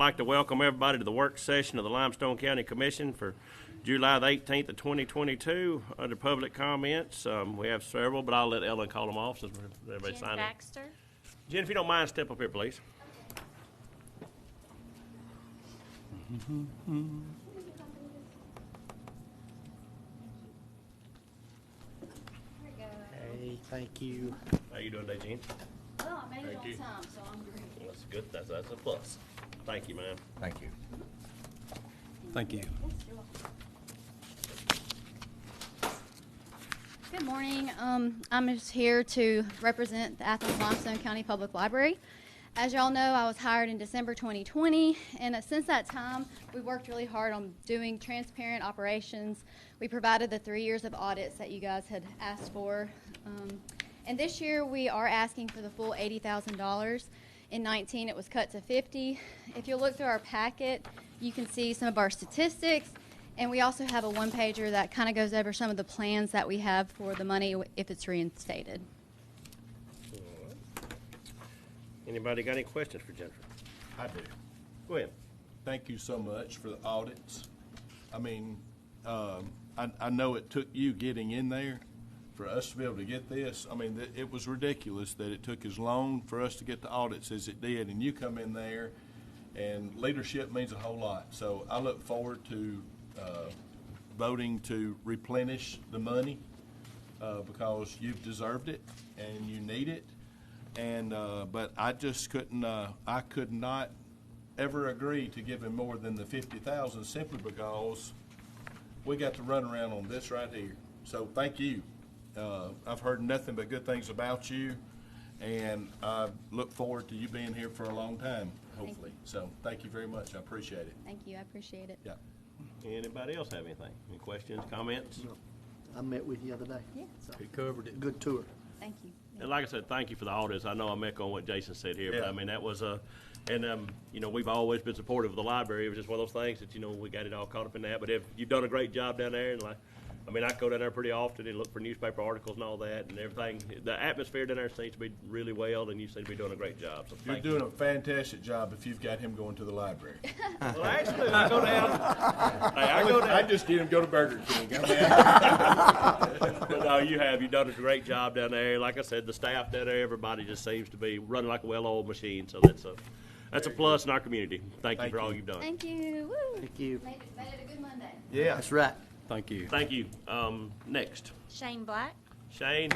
like to welcome everybody to the work session of the Limestone County Commission for July the 18th of 2022. Under public comments, we have several, but I'll let Ellen call them off since everybody's Jen signing. Baxter. Jen, if you don't mind, step up here, please. Hey, thank you. How you doing today, Jen? Well, I made it Thank you. on time, so I'm great. That's good. That's a plus. Thank you, ma'am. Thank you. Thank you. Good morning. I'm just here to represent the Athens Limestone County Public Library. As y'all know, I was hired in December 2020, and since that time, we worked really hard on doing transparent operations. We provided the 3 years of audits that you guys had asked for. And this year, we are asking for the full $80,000. In 19, it was cut to 50. If you look through our packet, you can see some of our statistics, and we also have a one-pager that kind of goes over some of the plans that we have for the money if it's reinstated. Anybody got any questions for Jennifer? I do. Go ahead. Thank you so much for the audits. I mean, I know it took you getting in there for us to be able to get this. I mean, it was ridiculous that it took as long for us to get the audits as it did, and you come in there, and leadership means a whole lot. So I look forward to voting to replenish the money because you've deserved it and you need it. And but I just couldn't. I could not ever agree to give him more than the $50,000 simply because we got to run around on this right here. So thank you. I've heard nothing but good things about you, and I look forward to you being here for a long time, hopefully. So thank you very much. I appreciate it. Thank you. I appreciate it. Yeah. Anybody else have anything? Any questions, comments? No. I met with you the other day. Yeah. So He covered it. good tour. Thank you. And like I said, thank you for the audits. I know I'm echoing what Jason said here, but Yeah. I mean, that was you know, we've always been supportive of the library. It was just one of those things that, you know, we got it all caught up in that. But if you've done a great job down there, and I mean, I go down there pretty often and look for newspaper articles and all that and everything. The atmosphere down there seems to be really well, and you seem to be doing a great job. So You're thank doing a fantastic job if you've got him going to the library. Well, actually, I go down. Hey, I go down. I just get him to go to Burger King. I mean, But no, you've done a great job down there. Like I said, the staff down there, everybody just seems to be running like a well-oiled machine. So that's a plus in our community. Thank you for all you've done. Thank you. Woo. Thank you. Made it a good Monday. yeah. That's right. Thank you. Thank you. Next, Shane Black. Shane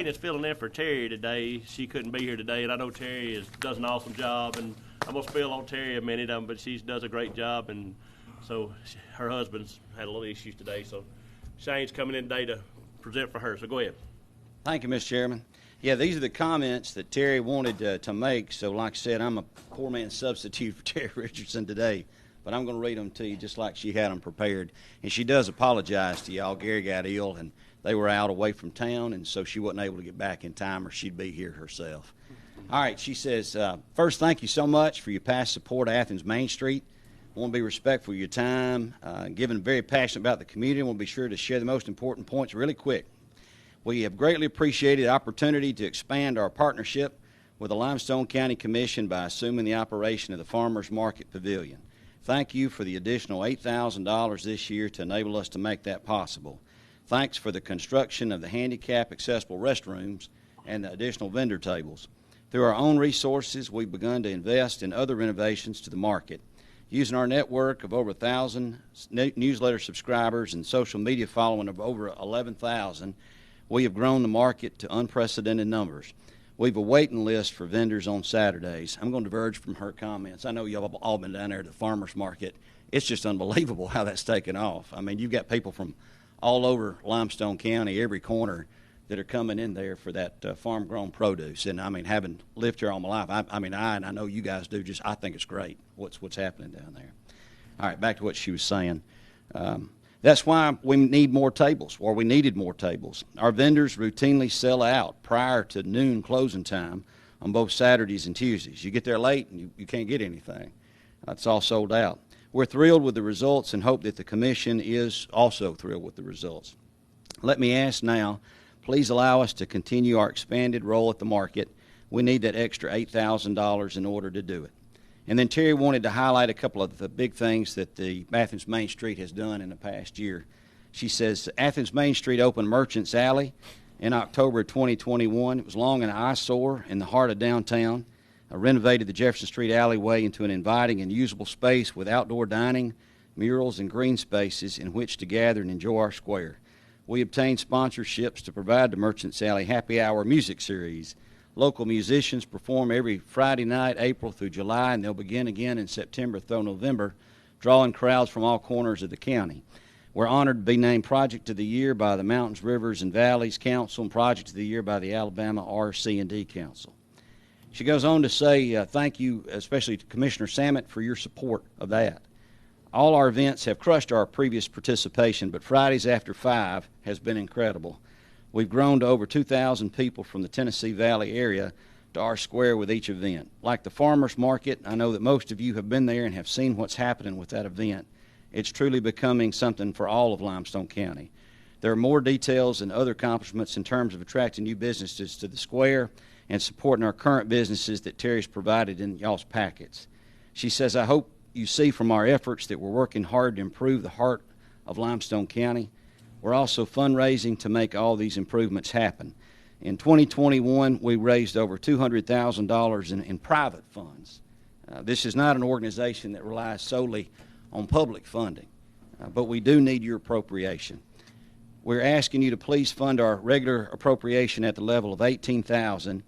is filling in for Terry today. She couldn't be here today, and I know Terry does an awesome job, and I'm going to spill on Terry a minute, but she does a great job, and so her husband's had a little issues today, so Shane's coming in today to present for her, so go ahead. Thank you, Mr. Chairman. Yeah, these are the comments that Terry wanted to make, so like I said, I'm a poor man's substitute for Terry Richardson today. But I'm going to read them to you just like she had them prepared. And she does apologize to y'all. Gary got ill, and they were out away from town, and so she wasn't able to get back in time, or she'd be here herself. All right, she says, first, thank you so much for your past support of Athens Main Street. I want to be respectful of your time. Given very passionate about the community, I want to be sure to share the most important points really quick. We have greatly appreciated the opportunity to expand our partnership with the Limestone County Commission by assuming the operation of the Farmers Market Pavilion. Thank you for the additional $8,000 this year to enable us to make that possible. Thanks for the construction of the handicap accessible restrooms and the additional vendor tables. Through our own resources, we've begun to invest in other renovations to the market. Using our network of over 1,000 newsletter subscribers and social media following of over 11,000, we have grown the market to unprecedented numbers. We have a waiting list for vendors on Saturdays. I'm going to diverge from her comments. I know y'all have all been down there at the farmers market. It's just unbelievable how that's taken off. I mean, you've got people from all over Limestone County, every corner, that are coming in there for that farm-grown produce. And, I mean, having lived here all my life, I know you guys do, I think it's great what's happening down there. All right, back to what she was saying. That's why we need more tables, or we needed more tables. Our vendors routinely sell out prior to noon closing time on both Saturdays and Tuesdays. You get there late and you can't get anything. It's all sold out. We're thrilled with the results and hope that the Commission is also thrilled with the results. Let me ask now, please allow us to continue our expanded role at the market. We need that extra $8,000 in order to do it. And then Terry wanted to highlight a couple of the big things that the Athens Main Street has done in the past year. She says Athens Main Street opened Merchants Alley in October of 2021. It was long an eyesore in the heart of downtown. Renovated the Jefferson Street alleyway into an inviting and usable space with outdoor dining, murals, and green spaces in which to gather and enjoy our square. We obtained sponsorships to provide the Merchants Alley Happy Hour music series. Local musicians perform every Friday night, April through July, and they'll begin again in September through November, drawing crowds from all corners of the county. We're honored to be named Project of the Year by the Mountains, Rivers, and Valleys Council and Project of the Year by the Alabama RC&D Council. She goes on to say thank you, especially to Commissioner Samet, for your support of that. All our events have crushed our previous participation, but Fridays After 5 has been incredible. We've grown to over 2,000 people from the Tennessee Valley area to our square with each event. Like the farmers market, I know that most of you have been there and have seen what's happening with that event. It's truly becoming something for all of Limestone County. There are more details and other accomplishments in terms of attracting new businesses to the square and supporting our current businesses that Terry's provided in y'all's packets. She says, I hope you see from our efforts that we're working hard to improve the heart of Limestone County. We're also fundraising to make all these improvements happen. In 2021, we raised over $200,000 in private funds. This is not an organization that relies solely on public funding, but we do need your appropriation. We're asking you to please fund our regular appropriation at the level of $18,000.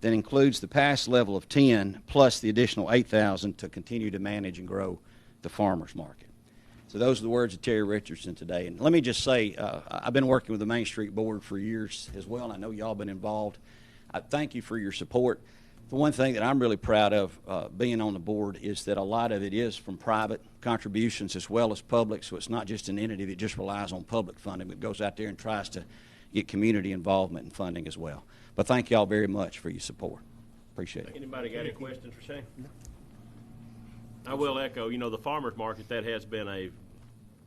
That includes the past level of $10,000 plus the additional $8,000 to continue to manage and grow the farmers market. So those are the words of Terry Richardson today. And let me just say, I've been working with the Main Street Board for years as well, and I know y'all been involved. I thank you for your support. The one thing that I'm really proud of being on the board is that a lot of it is from private contributions as well as public, so it's not just an entity that just relies on public funding, but goes out there and tries to get community involvement and funding as well. But thank y'all very much for your support. Appreciate it. Anybody got any questions for Shane? No. I will echo, the farmers market, that has been a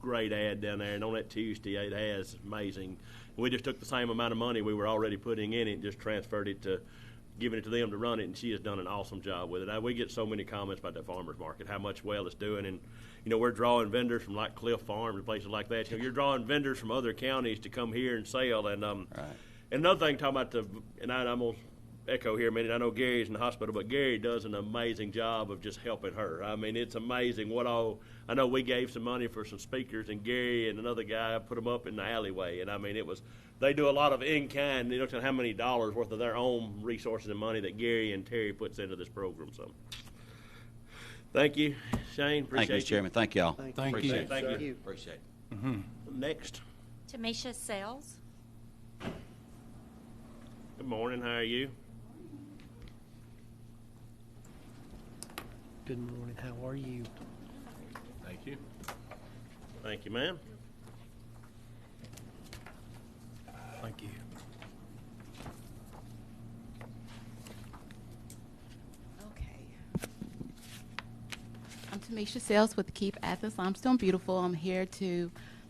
great ad down there, and on that Tuesday, it has amazing. We just took the same amount of money we were already putting in it and just transferred it to giving it to them to run it, and she has done an awesome job with it. We get so many comments about that farmers market, how much well it's doing, and we're drawing vendors from like Cliff Farm and places like that. You're drawing vendors from other counties to come here and sell, and right. And another thing, talking about I'm gonna echo here a minute. I know Gary's in the hospital, but Gary does an amazing job of just helping her. I mean, it's amazing what all. I know we gave some money for some speakers, and Gary and another guy put them up in the alleyway, and I mean, they do a lot of in-kind, how many dollars worth of their own resources and money that Gary and Terry puts into this program. So, thank you, Shane. Appreciate Thank you, Mr. Chairman. Thank y'all. Thank you. Thank you. Appreciate it. Mm-hmm. Next. Tamasha Sales. Good morning. How are you? Good morning. How are you? Thank you. Thank you, ma'am. Thank you. Okay. I'm Tamasha Sales with Keep Athens Limestone Beautiful. I'm here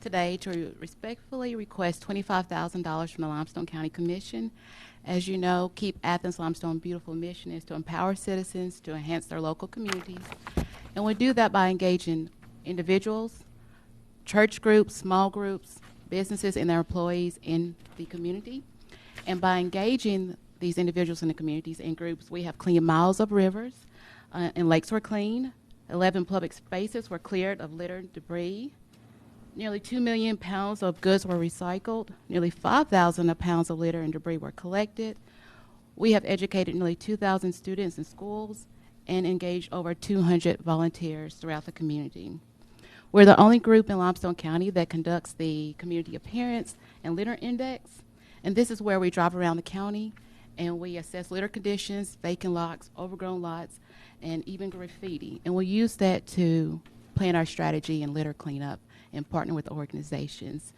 today to respectfully request $25,000 from the Limestone County Commission. As you know, Keep Athens Limestone Beautiful mission is to empower citizens to enhance their local communities. And we do that by engaging individuals, church groups, small groups, businesses and their employees in the community. And by engaging these individuals in the communities and groups, we have cleaned miles of rivers and lakes were cleaned. 11 public spaces were cleared of litter and debris. Nearly 2 million pounds of goods were recycled. Nearly 5,000 pounds of litter and debris were collected. We have educated nearly 2,000 students in schools and engaged over 200 volunteers throughout the community. We're the only group in Limestone County that conducts the Community Appearance and Litter Index, and this is where we drive around the county and we assess litter conditions, vacant lots, overgrown lots, and even graffiti. And we'll use that to plan our strategy and litter cleanup and partner with organizations.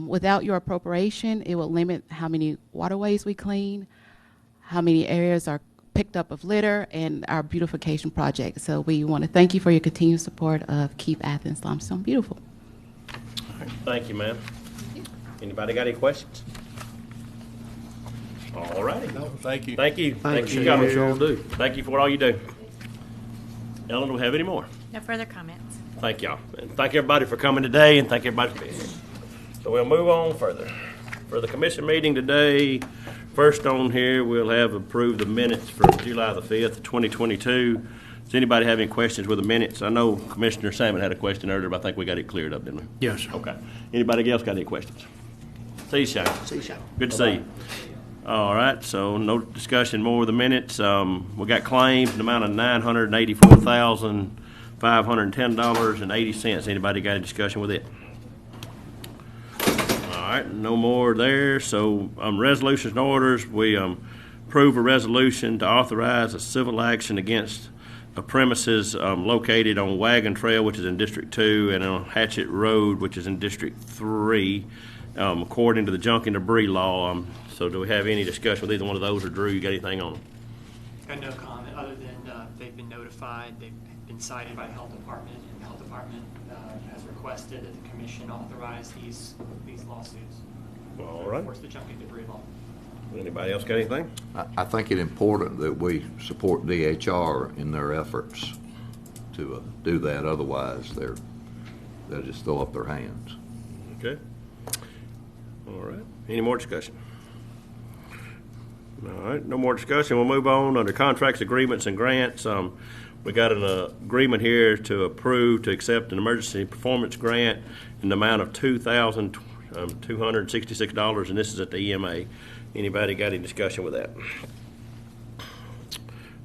Without your appropriation, it will limit how many waterways we clean, how many areas are picked up of litter, and our beautification project. So we want to thank you for your continued support of Keep Athens Limestone Beautiful. All right. Thank you, ma'am. Anybody got any questions? All righty. No, thank you. Thank you. Thank you. you. Guys. Sure do. Thank you for all you do. Ellen, do we have any more? No further comments. Thank y'all. And thank everybody for coming today, and thank everybody for being here. So we'll move on further. For the commission meeting today, first on here, we'll have approved the minutes for July the 5th, 2022. Does anybody have any questions with the minutes? I know Commissioner Salmon had a question earlier, but I think we got it cleared up, didn't we? Yes, sir. Okay. Anybody else got any questions? See you, Shane. See you, Shane. Good to see you. All right, so no discussion more of the minutes. We got claims in the amount of $984,510.80. Anybody got a discussion with it? All right, no more there. So resolutions and orders, we approve a resolution to authorize a civil action against a premises located on Wagon Trail, which is in District 2, and on Hatchet Road, which is in District 3, according to the junk and debris law. So do we have any discussion with either one of those, or Drew, you got anything on them? Got no comment, other than they've been notified, they've been cited by the Health Department, and the Health Department has requested that the commission authorize these lawsuits. All right. Enforce the junk and debris law. Anybody else got anything? I think it's important that we support DHR in their efforts to do that. Otherwise, they'll just throw up their hands. Okay. All right. Any more discussion? All right. No more discussion. We'll move on under contracts, agreements, and grants. We got an agreement here to approve to accept an emergency performance grant in the amount of $2,266, and this is at the EMA. Anybody got any discussion with that?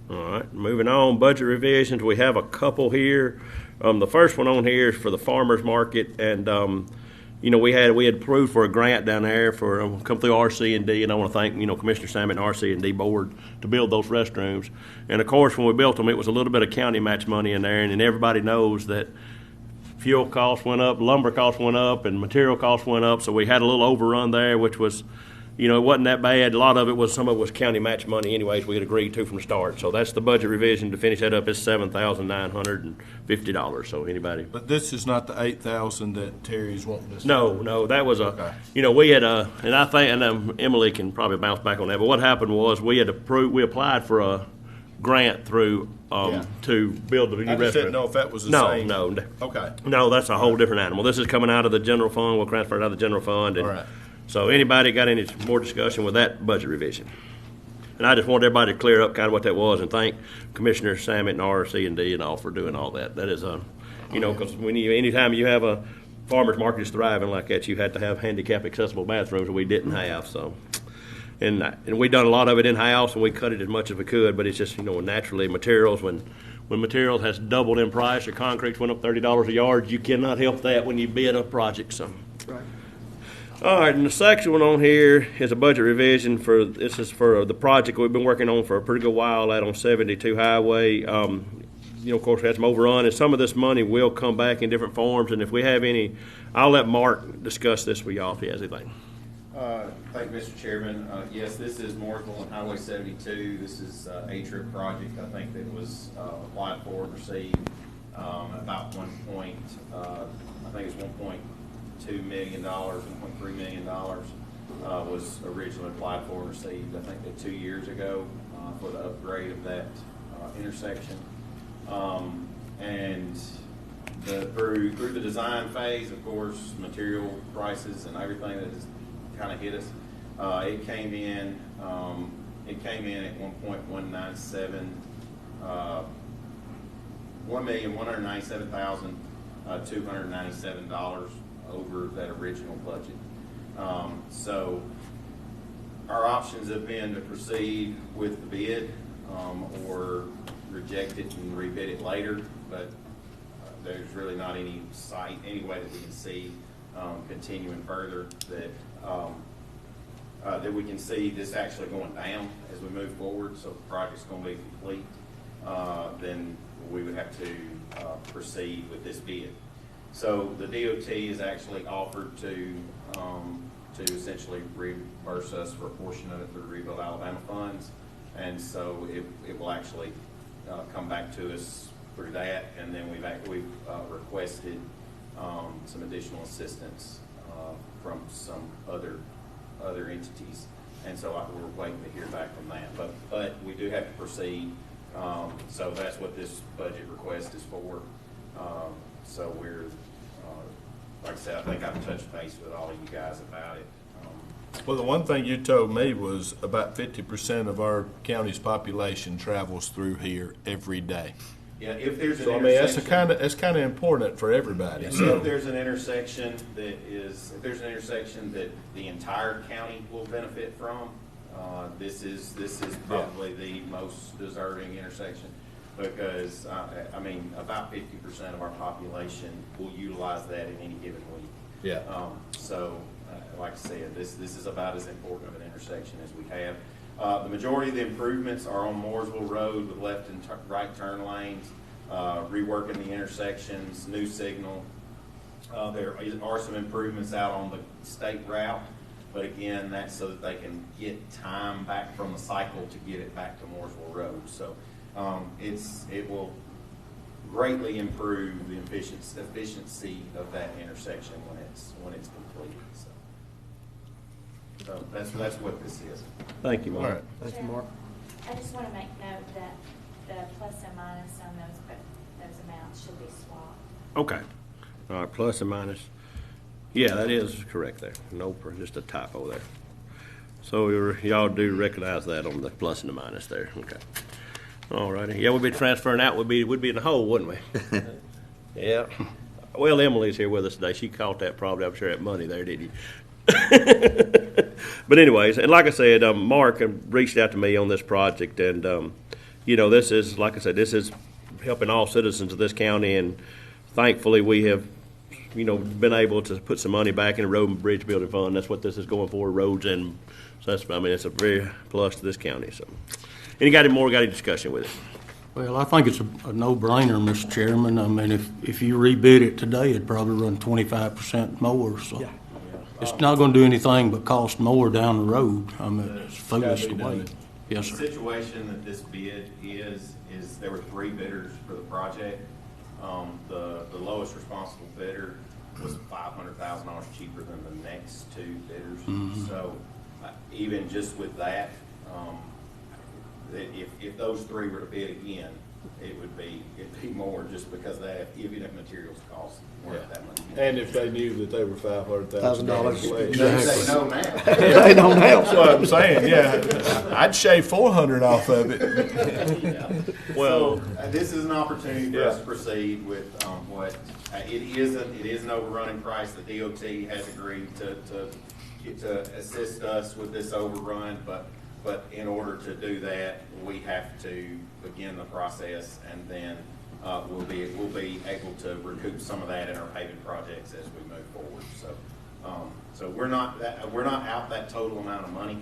All right, moving on, budget revisions. We have a couple here. The first one on here is for the farmers market, and we had approved for a grant down there for come through RC&D, and I want to thank Commissioner Salmon and RC&D board to build those restrooms. And of course, when we built them, it was a little bit of county match money in there, and everybody knows that fuel costs went up, lumber costs went up, and material costs went up. So we had a little overrun there, which was, it wasn't that bad. A lot of it was, some of it was county match money anyways we had agreed to from the start. So that's the budget revision. To finish that up, it's $7,950. So anybody? But this is not the 8,000 that Terry's wanting us. No, that was Okay. we had and I think, and Emily can probably bounce back on that, but what happened was we applied for a grant through, to build the new I just didn't know restaurant. if that was the same. No. Okay. No, that's a whole different animal. This is coming out of the general fund. We'll transfer it out of the general fund. And All right. so anybody got any more discussion with that budget revision? And I just want everybody to clear up kind of what that was, and thank Commissioner Samet and RC&D and all for doing all that. That is because anytime you have a farmer's market is thriving like that, you had to have handicap accessible bathrooms, and we didn't have. So, and we done a lot of it in house, and we cut it as much as we could. But it's just naturally materials when materials has doubled in price, or concrete's went up $30 a yard, you cannot help that when you bid a project. So. Right. All right, and the second one on here is a budget revision this is for the project we've been working on for a pretty good while out on 72 Highway. Of course, we had some overrun, and some of this money will come back in different forms. And if we have any, I'll let Mark discuss this with y'all if he has anything. Thank you, Mr. Chairman. Yes, this is Mooresville and Highway 72. This is a trip project, I think, that was applied for and received about I think it's $1.2 million, $1.3 million was originally applied for and received, I think, 2 years ago for the upgrade of that intersection. And through the design phase, of course, material prices and everything that has kind of hit us, it came in at 1.197, $1,197,297 over that original budget. So our options have been to proceed with the bid or reject it and rebid it later, but there's really not any way that we can see continuing further that we can see this actually going down as we move forward. So if the project's going to be complete, then we would have to proceed with this bid. So the DOT has actually offered to essentially reimburse us for a portion of it through Rebuild Alabama funds, and so it will actually come back to us through that, and then we've requested some additional assistance from some other entities, and so we're waiting to hear back from that. But we do have to proceed So that's what this budget request is for. So we're, like I said, I think I've touched base with all of you guys about it. Well, the one thing you told me was about 50% of our county's population travels through here every day. Yeah, if there's an So I mean, intersection. that's kind of important for everybody. So if there's an intersection that the entire county will benefit from, this is probably the most deserving intersection, because, I mean, about 50% of our population will utilize that in any given week. Yeah. So, like I said, this is about as important of an intersection as we have. The majority of the improvements are on Mooresville Road with left and right turn lanes, reworking the intersections, new signal. There are some improvements out on the state route, but again, that's so that they can get time back from the cycle to get it back to Mooresville Road. So it will greatly improve the efficiency of that intersection when it's completed. So that's what this is. Thank you, Mark. All right. Thank you, Mark. I just want to make note that the plus and minus on those amounts should be swapped. Okay. All right, plus and minus. Yeah, that is correct there. No, just a typo there. So y'all do recognize that on the plus and the minus there. Okay. All righty. Yeah, we'd be transferring out. We'd be in the hole, wouldn't we? Yeah. Well, Emily's here with us today. She caught that probably, I'm sure, that money there, didn't you? But anyways, and like I said, Mark reached out to me on this project, and you know, this is, like I said, this is helping all citizens of this county, and thankfully we have, you know, been able to put some money back in the road and bridge building fund. That's what this is going for, roads, and so that's, I mean, it's a very plus to this county. So, got any discussion with it? Well, I think it's a no-brainer, Mr. Chairman. I mean, if you rebid it today, it'd probably run 25% more, so. Yeah. It's not gonna do anything but cost more down the road. I mean, it's foolish to wait. Yes, The sir. situation that this bid is there were 3 bidders for the project. The lowest responsible bidder was $500,000 cheaper than the next 2 bidders. Mm-hmm. So even just with that, if those 3 were to bid again, it'd be more, just because even if materials cost weren't that much. And if they knew that they were $500,000 less. They know now. They don't have. That's what I'm saying, yeah. I'd shave $400 off of it. Well, So, this is an opportunity for us to proceed with what it is an overrunning price. The DOT has agreed to assist us with this overrun, but in order to do that, we have to begin the process, and then we'll be able to recoup some of that in our paving projects as we move forward. So we're not out that total amount of money,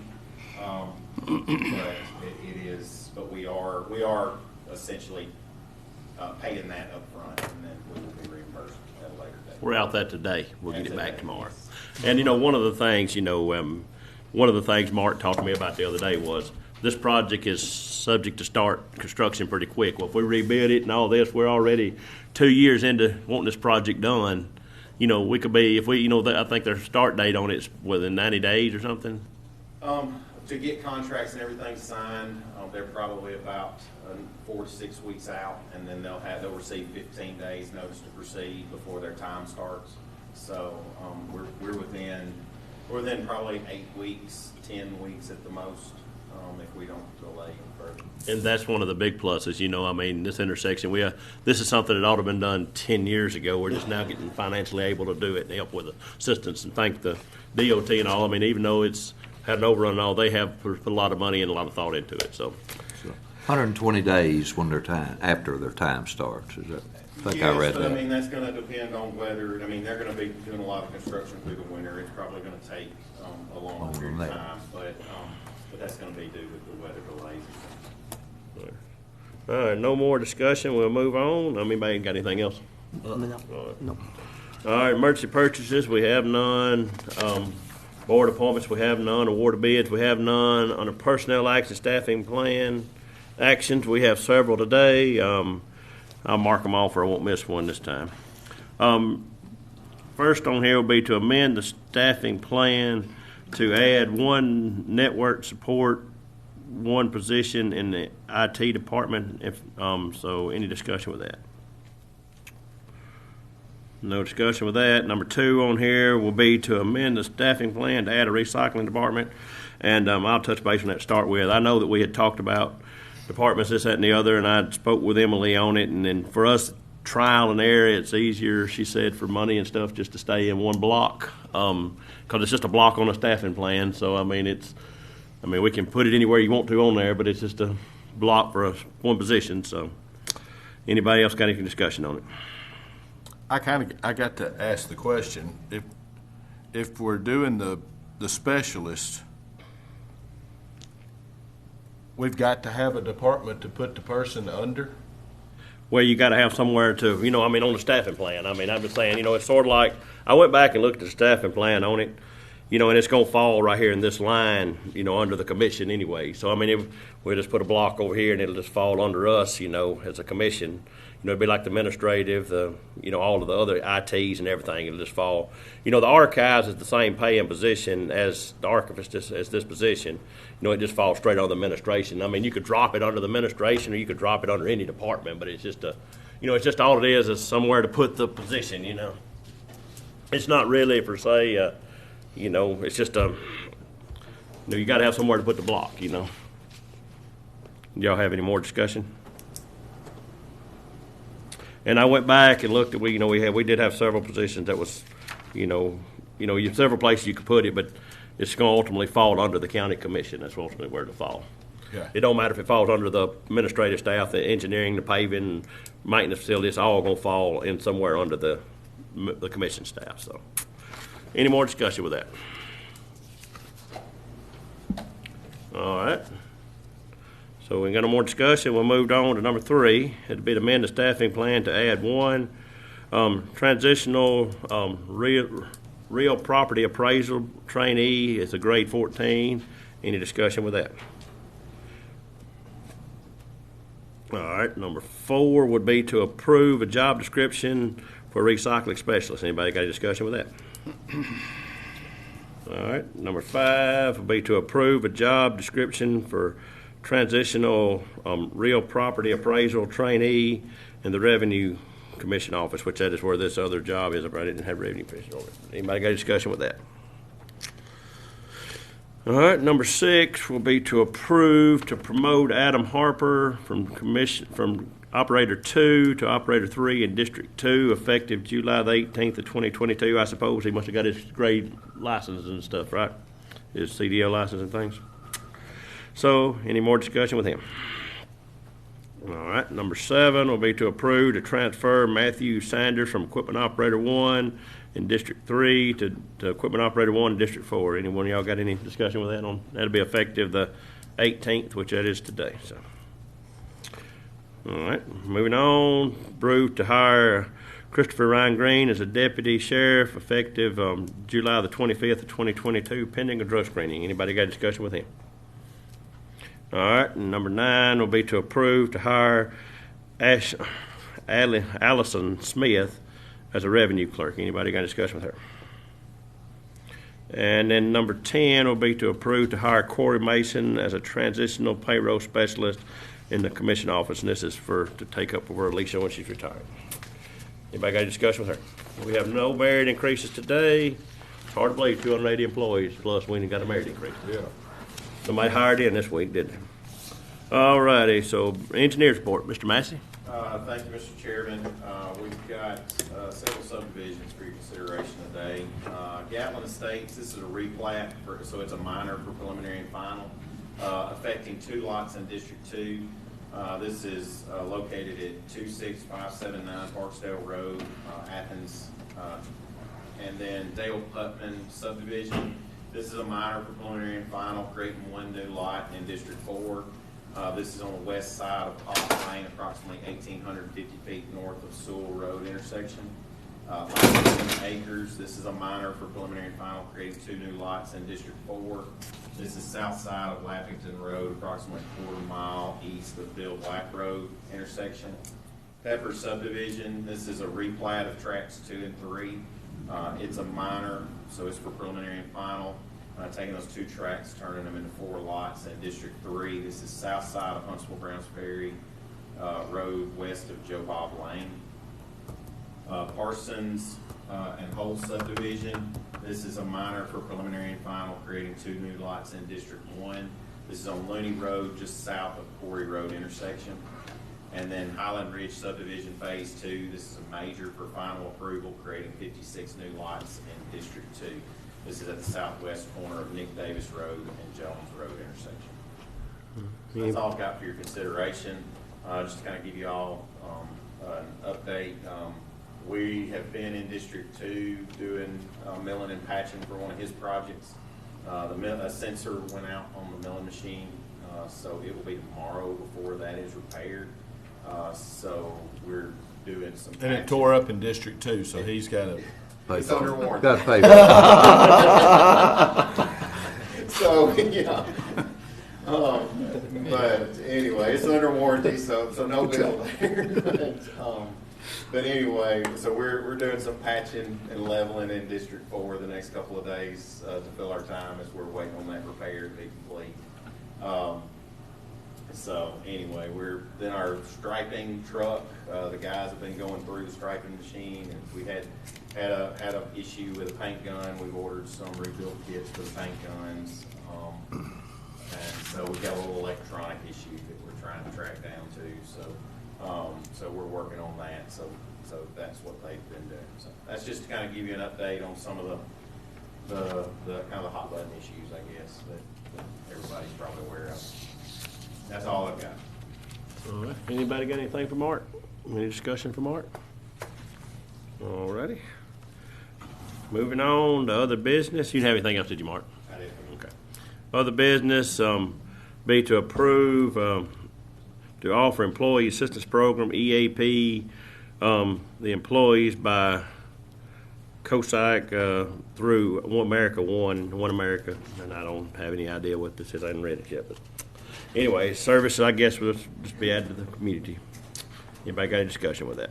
but we are essentially paying that up front, and then we will be reimbursed at a later date. we're out that today. We'll get That's it back today, tomorrow. yes. And you know, one of the things Mark talked to me about the other day was this project is subject to start construction pretty quick. Well, if we rebid it and all this, we're already 2 years into wanting this project done. You know, we could be, if we, you know, I think their start date on it's within 90 days or something. To get contracts and everything signed, they're probably about 4 to 6 weeks out, and then they'll receive 15 days notice to proceed before their time starts. So we're within probably 8 weeks, 10 weeks at the most, if we don't delay any further. And that's one of the big pluses, you know, I mean, this intersection, this is something that ought to have been done 10 years ago. We're just now getting financially able to do it and help with assistance, and thank the DOT and all. I mean, even though it's had an overrun and all, they have put a lot of money and a lot of thought into it, so. 120 days when after their time starts. Is that? I think I read Yes, but that. I mean, that's going to depend on whether, I mean, they're going to be doing a lot of construction through the winter. It's probably going to take a longer period of time, but that's going to be due to the weather delays. All right, no more discussion. We'll move on. Anybody got anything else? No. All right, emergency purchases, we have none. Board appointments, we have none. Award of bids, we have none. On the personnel action staffing plan actions, we have several today. I'll mark them off, or I won't miss one this time. First on here will be to amend the staffing plan to add 1 network support one position in the IT department. So any discussion with that? No discussion with that. Number 2 on here will be to amend the staffing plan to add a recycling department. And I'll touch base on that to start with. I know that we had talked about departments, this, that, and the other, and I spoke with Emily on it. And then for us, trial and error, it's easier, she said, for money and stuff just to stay in one block, because it's just a block on a staffing plan. So, I mean, we can put it anywhere you want to on there, but it's just a block for one position. So anybody else got any discussion on it? I got to ask the question, if we're doing the specialist, we've got to have a department to put the person under? Well, you got to have somewhere to, on the staffing plan. I've been saying, it's sort of like, I went back and looked at the staffing plan on it, and it's going to fall right here in this line, under the commission anyway. So, we'll just put a block over here and it'll just fall under us, as a commission. It'd be like the administrative, all of the other ITs and everything. It'll just fall. The archives is the same paying position as the archivist as this position. It just falls straight on the administration. You could drop it under the administration or you could drop it under any department, but it's just it's just all it is somewhere to put the position. It's not really per se. It's just you got to have somewhere to put the block. Y'all have any more discussion? And I went back and looked at we did have several positions that was, you have several places you could put it, but it's going to ultimately fall under the county commission. That's ultimately where to fall. Yeah. It don't matter if it falls under the administrative staff, the engineering, the paving, maintenance facility. It's all going to fall in somewhere under the commission staff. So, any more discussion with that? All right. So we got no more discussion. We moved on to number 3. It'd be to amend the staffing plan to add one transitional real property appraisal trainee. It's a grade 14. Any discussion with that? All right. Number 4 would be to approve a job description for a recycling specialist. Anybody got a discussion with that? All right. Number 5 would be to approve a job description for transitional real property appraisal trainee in the Revenue Commission office, which that is where this other job is. I didn't have Revenue Commission on it. Anybody got a discussion with that? All right, number 6 will be to approve to promote Adam Harper from Operator 2 to Operator 3 in District 2, effective July the 18th of 2022. I suppose he must have got his grade license and stuff, right? His CDL license and things. So, any more discussion with him? All right, number 7 will be to approve to transfer Matthew Sanders from Equipment Operator 1 in District 3 to Equipment Operator 1 in District 4. Anyone of y'all got any discussion with that? That'll be effective the 18th, which that is today. So, all right, moving on. Approve to hire Christopher Ryan Green as a Deputy Sheriff, effective July the 25th of 2022, pending a drug screening. Anybody got a discussion with him? All right, and number 9 will be to approve to hire Allison Smith as a revenue clerk. Anybody got a discussion with her? And then number 10 will be to approve to hire Corey Mason as a transitional payroll specialist in the commission office, and this is to take up for Alicia when she's retired. Anybody got a discussion with her? We have no merit increases today. It's hard to believe 280 employees plus we ain't got a merit increase. Yeah. Somebody hired in this week, didn't they? All righty, so engineer's report, Mr. Massey. Thank you, Mr. Chairman. We've got several subdivisions for your consideration today. Gatlin Estates, this is a replat, so it's a minor for preliminary and final, affecting 2 lots in District 2. This is located at 26579 Parksdale Road, Athens, and then Dale Putman subdivision. This is a minor for preliminary and final, creating 1 new lot in District 4. This is on the west side of Hawk Lane, approximately 1,850 feet north of Sewell Road intersection. 7 acres. This is a minor for preliminary and final, creating 2 new lots in District 4. This is south side of Lappington Road, approximately 1/4 mile east of Bill Black Road intersection. Pepper subdivision. This is a replat of tracts 2 and 3. It's a minor, so it's for preliminary and final. taking those 2 tracts, turning them into 4 lots in District 3. This is south side of Huntsville Browns Ferry Road, west of Joe Bob Lane. Parsons and Whole subdivision. This is a minor for preliminary and final, creating 2 new lots in District 1. This is on Looney Road, just south of Quarry Road intersection. And then Highland Ridge subdivision phase 2. This is a major for final approval, creating 56 new lots in District 2. This is at the southwest corner of Nick Davis Road and Jones Road intersection. So that's all I've got for your consideration. Just to kind of give you all an update. We have been in District 2 doing milling and patching for one of his projects. A sensor went out on the milling machine, so it will be tomorrow before that is repaired. So we're doing some patching. And it tore up in District 2, so he's got to... It's under warranty. Got to pay for it. So, yeah. But anyway, it's under warranty, so no bill there. But anyway, so we're doing some patching and leveling in District 4 the next couple of days to fill our time as we're waiting on that repair to be complete. So anyway, then our striping truck, the guys have been going through the striping machine, and we had a issue with a paint gun. We've ordered some rebuild kits for the paint guns, and so we got a little electronic issue that we're trying to track down too. So we're working on that. So that's what they've been doing. So that's just to kind of give you an update on some of the kind of the hot button issues, I guess, that everybody's probably aware of. That's all I've got. All right. Anybody got anything for Mark? Any discussion for Mark? All righty. Moving on to other business. You didn't have anything else, did you, Mark? I did. Okay. Other business be to approve to offer employee assistance program EAP the employees by COSAC through One America, and I don't have any idea what this is. I haven't read it yet, but anyway, services I guess will just be added to the community. Anybody got any discussion with that?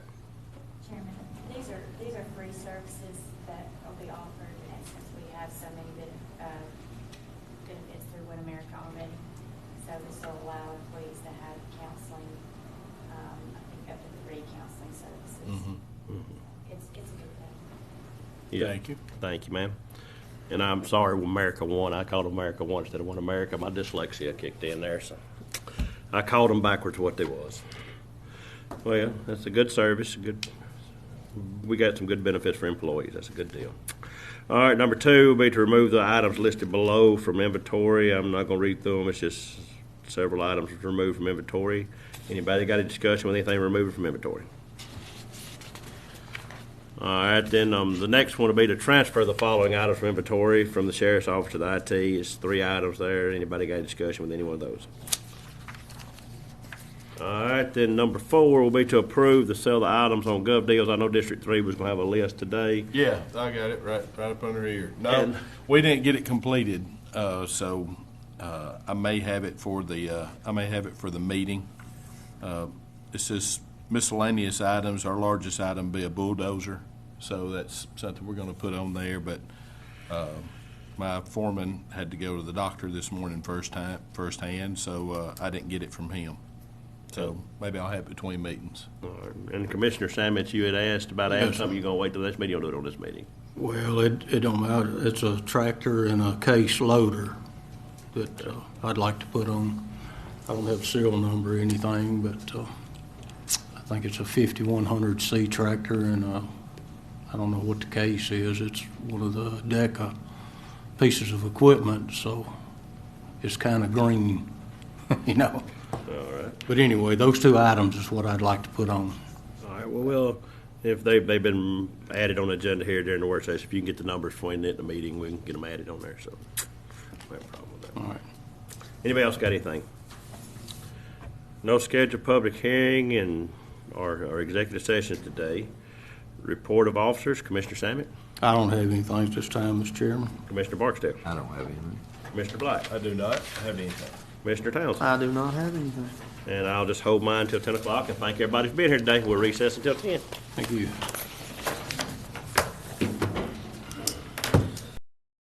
Chairman, these are free services that will be offered, and since we have so many benefits through One America already, so this will allow employees to have counseling, I think up to 3 counseling services. It's a good thing. Yeah. Thank you. Thank you, ma'am. And I'm sorry, America One. I called America One instead of One America. My dyslexia kicked in there, so I called them backwards what they was. Well, that's a good service. We got some good benefits for employees. That's a good deal. All right, number 2 will be to remove the items listed below from inventory. I'm not going to read through them. It's just several items removed from inventory. Anybody got a discussion with anything removed from inventory? All right, then the next one will be to transfer the following items from inventory from the sheriff's office to the IT. It's 3 items there. Anybody got a discussion with any one of those? All right, then number 4 will be to approve the sale of the items on Gov Deals. I know District 3 was going to have a list today. Yeah, I got it right up under here. No, we didn't get it completed, so I may have it for the meeting. This is miscellaneous items. Our largest item will be a bulldozer, so that's something we're going to put on there. But my foreman had to go to the doctor this morning firsthand, so I didn't get it from him. So maybe I'll have it between meetings. All right. And Commissioner Sammett, you had asked about adding something. You're going to wait till this meeting or do it on this meeting? Well, it don't matter. It's a tractor and a case loader that I'd like to put on. I don't have a serial number or anything, but I think it's a 5100C tractor, and I don't know what the case is. It's one of the DECA pieces of equipment, so it's kind of green, you know. All right. But anyway, those 2 items is what I'd like to put on. All right. Well, if they've been added on the agenda here during the work session, if you can get the numbers for you at the meeting, we can get them added on there. So no problem with that. All right. Anybody else got anything? No scheduled public hearing and our executive sessions today. Report of officers, Commissioner Sammett. I don't have anything at this time, Mr. Chairman. Commissioner Barksdale. I don't have anything. Commissioner Black. I do not have anything. Commissioner Townsend. I do not have anything. And I'll just hold mine until 10 o'clock and thank everybody for being here today. We'll recess until 10. Thank you.